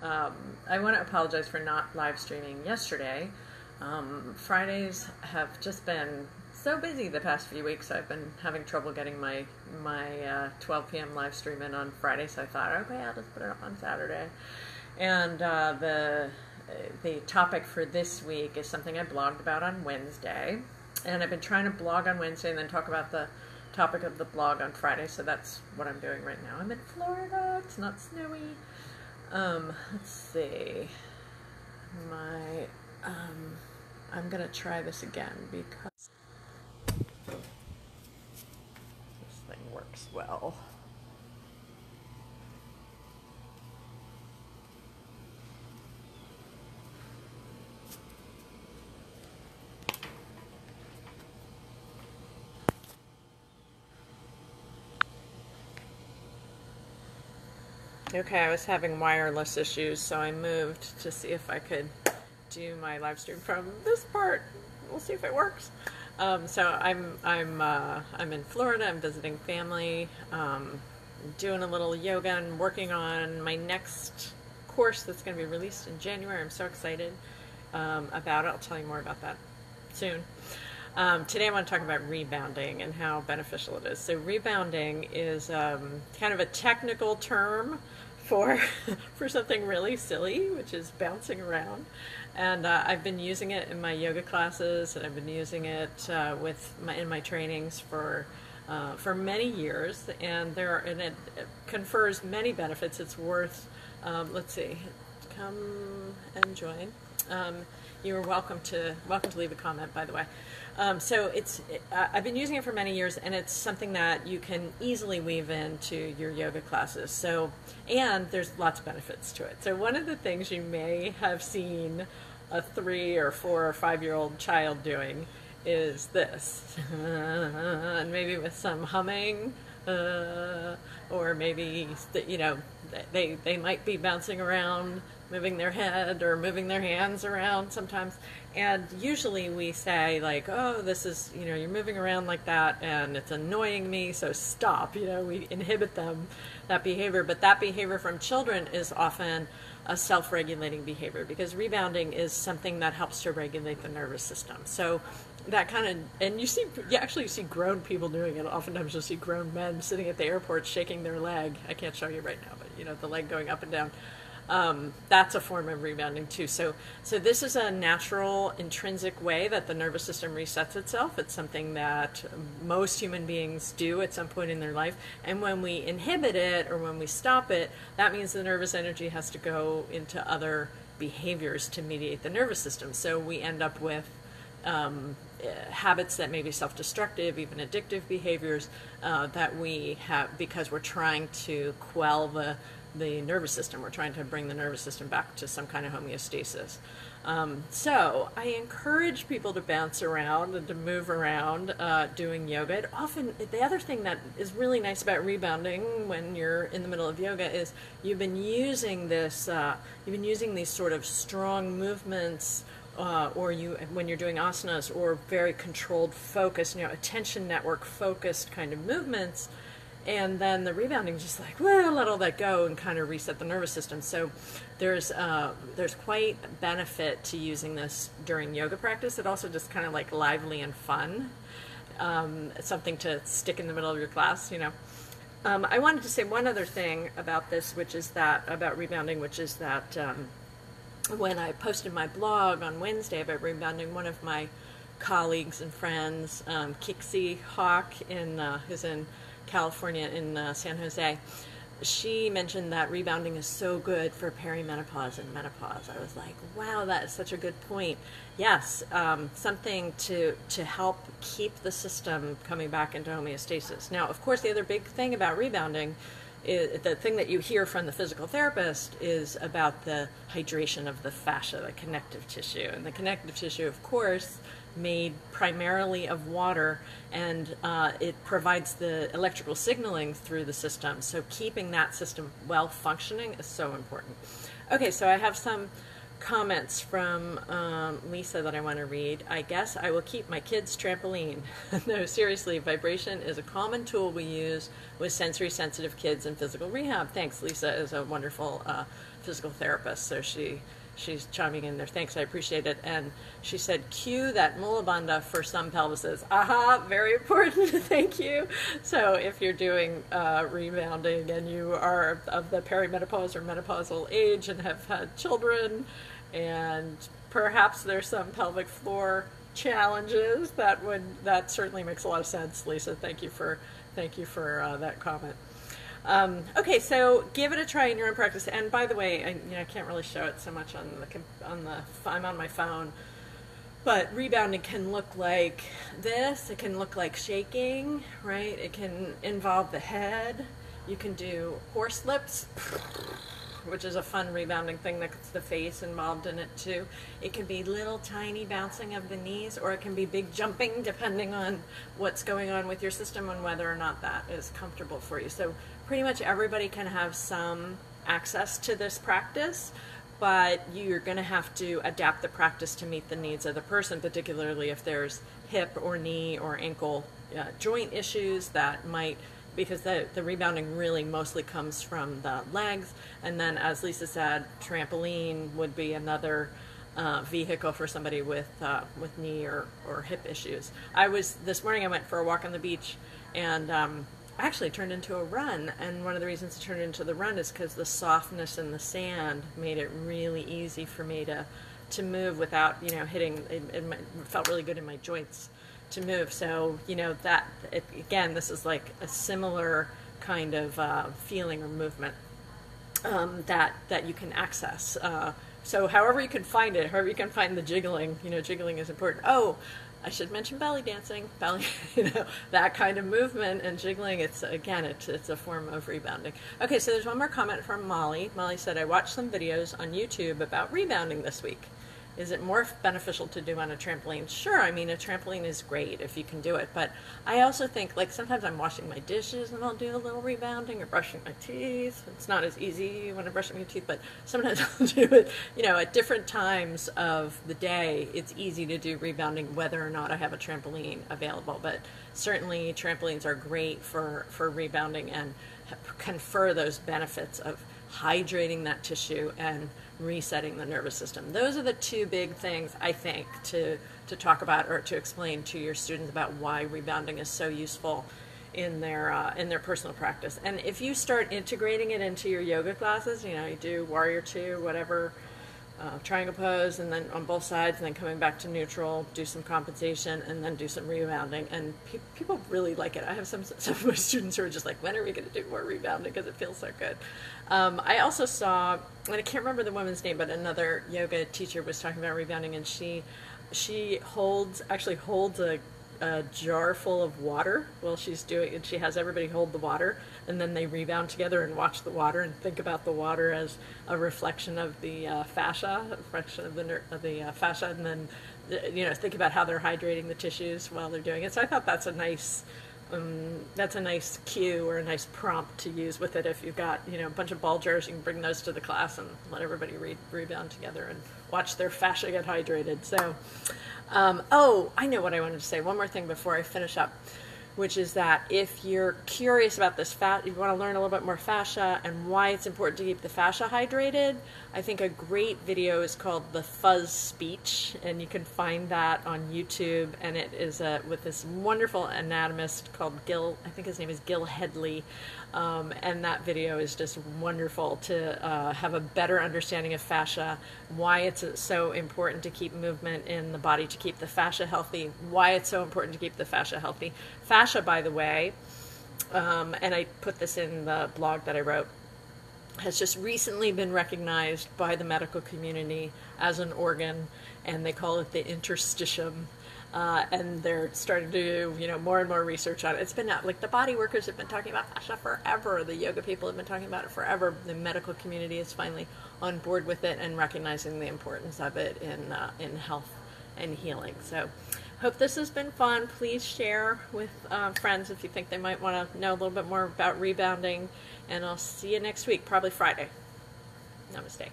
I want to apologize for not live streaming yesterday. Fridays have just been so busy the past few weeks. I've been having trouble getting my 12 p.m. live stream in on Friday, so I thought, okay, I'll just put it up on Saturday. And the topic for this week is something I blogged about on Wednesday. And I've been trying to blog on Wednesday and then talk about the topic of the blog on Friday, so that's what I'm doing right now. I'm in Florida. It's not snowy. Let's see. I'm going to try this again because this thing works well. Okay, I was having wireless issues, so I moved to see if I could do my live stream from this part. We'll see if it works. So I'm in Florida. I'm visiting family, doing a little yoga and working on my next course that's going to be released in January. I'm so excited about it. I'll tell you more about that soon. Today I want to talk about rebounding and how beneficial it is. So rebounding is kind of a technical term for something really silly, which is bouncing around. And I've been using it in my yoga classes, and I've been using it in my trainings for many years. And it confers many benefits. It's worth. Let's see, come and join. You are welcome to leave a comment, by the way. So I've been using it for many years, and it's something that you can easily weave into your yoga classes. So, and there's lots of benefits to it. So one of the things you may have seen a 3 or 4 or 5-year-old child doing is this, and maybe with some humming, or maybe they might be bouncing around, moving their head or moving their hands around sometimes. And usually we say like, oh, this is, you're moving around like that and it's annoying me, so stop. We inhibit that behavior. But that behavior from children is often a self-regulating behavior, because rebounding is something that helps to regulate the nervous system. So that kind of, and you actually see grown people doing it. Oftentimes you'll see grown men sitting at the airport shaking their leg. I can't show you right now, but the leg going up and down. That's a form of rebounding too. So this is a natural, intrinsic way that the nervous system resets itself. It's something that most human beings do at some point in their life. And when we inhibit it or when we stop it, that means the nervous energy has to go into other behaviors to mediate the nervous system. So we end up with habits that may be self-destructive, even addictive behaviors that we have because we're trying to quell the nervous system. We're trying to bring the nervous system back to some kind of homeostasis. So I encourage people to bounce around and to move around doing yoga. The other thing that is really nice about rebounding when you're in the middle of yoga is you've been using these sort of strong movements, when you're doing asanas, or very controlled, focused, attention network focused kind of movements. And then the rebounding is just like, well, let all that go and kind of reset the nervous system. So there's quite benefit to using this during yoga practice. It also just kind of like lively and fun. Something to stick in the middle of your class, I wanted to say one other thing about this, about rebounding, which is that when I posted my blog on Wednesday about rebounding, one of my colleagues and friends, Kixie Hawk, who's in California in San Jose, she mentioned that rebounding is so good for perimenopause and menopause. I was like, wow, that is such a good point. Yes, something to help keep the system coming back into homeostasis. Now, of course, the other big thing about rebounding, the thing that you hear from the physical therapist, is about the hydration of the fascia, the connective tissue. And the connective tissue, of course, made primarily of water, and it provides the electrical signaling through the system. So keeping that system well functioning is so important. Okay, so I have some comments from Lisa that I want to read. I guess I will keep my kids' trampoline. No, seriously, vibration is a common tool we use with sensory sensitive kids in physical rehab. Thanks, Lisa is a wonderful physical therapist, so she's chiming in there. Thanks, I appreciate it. And she said, cue that mula bandha for some pelvises. Aha, very important. Thank you. So if you're doing rebounding and you are of the perimenopause or menopausal age and have had children, and perhaps there's some pelvic floor challenges, that certainly makes a lot of sense, Lisa. Thank you for that comment. Okay, so give it a try in your own practice. And by the way, I can't really show it so much on I'm on my phone, but rebounding can look like this. It can look like shaking, right? It can involve the head. You can do horse lips, which is a fun rebounding thing that gets the face involved in it too. It can be little tiny bouncing of the knees, or it can be big jumping, depending on what's going on with your system and whether or not that is comfortable for you. So pretty much everybody can have some access to this practice, but you're going to have to adapt the practice to meet the needs of the person, particularly if there's hip or knee or ankle joint issues that might, because the rebounding really mostly comes from the legs. And then, as Lisa said, trampoline would be another vehicle for somebody with knee or hip issues. This morning I went for a walk on the beach, and actually turned into a run. And one of the reasons it turned into the run is because the softness in the sand made it really easy for me to move without hitting. It felt really good in my joints to move. So again, this is like a similar kind of feeling or movement that you can access. So however you can find it, however you can find the jiggling, jiggling is important. Oh, I should mention belly dancing, that kind of movement and jiggling. It's a form of rebounding. Okay, so there's one more comment from Molly. Molly said, I watched some videos on YouTube about rebounding this week. Is it more beneficial to do on a trampoline? Sure, I mean, a trampoline is great if you can do it, but I also think, like, sometimes I'm washing my dishes and I'll do a little rebounding, or brushing my teeth. It's not as easy when I'm brushing my teeth, but sometimes I'll do it, at different times of the day. It's easy to do rebounding whether or not I have a trampoline available, but certainly trampolines are great for rebounding and confer those benefits of hydrating that tissue and resetting the nervous system. Those are the two big things, I think, to talk about or to explain to your students about why rebounding is so useful in their personal practice. And if you start integrating it into your yoga classes, you do warrior two, whatever, triangle pose, and then on both sides, and then coming back to neutral, do some compensation, and then do some rebounding. And people really like it. I have some of my students who are just like, when are we going to do more rebounding, because it feels so good. I also saw, and I can't remember the woman's name, but another yoga teacher was talking about rebounding, and she actually holds a jar full of water while she's doing it. She has everybody hold the water, and then they rebound together and watch the water and think about the water as a reflection of the fascia, and then think about how they're hydrating the tissues while they're doing it. So I thought that's a nice cue or a nice prompt to use with it. If you've got a bunch of ball jars, you can bring those to the class and let everybody rebound together and watch their fascia get hydrated. So I know what I wanted to say. One more thing before I finish up, which is that if you're curious about this you want to learn a little bit more fascia and why it's important to keep the fascia hydrated, I think a great video is called The Fuzz Speech, and you can find that on YouTube, and it is with this wonderful anatomist called Gil, I think his name is Gil Headley, and that video is just wonderful to have a better understanding of fascia, why it's so important to keep movement in the body to keep the fascia healthy, why it's so important to keep the fascia healthy. Fascia, by the way, and I put this in the blog that I wrote, has just recently been recognized by the medical community as an organ, and they call it the interstitium. And they're starting to do, more and more research on it. It's been out, like the body workers have been talking about fascia forever. The yoga people have been talking about it forever. The medical community is finally on board with it and recognizing the importance of it in health and healing. So hope this has been fun. Please share with friends if you think they might want to know a little bit more about rebounding. And I'll see you next week, probably Friday. Namaste.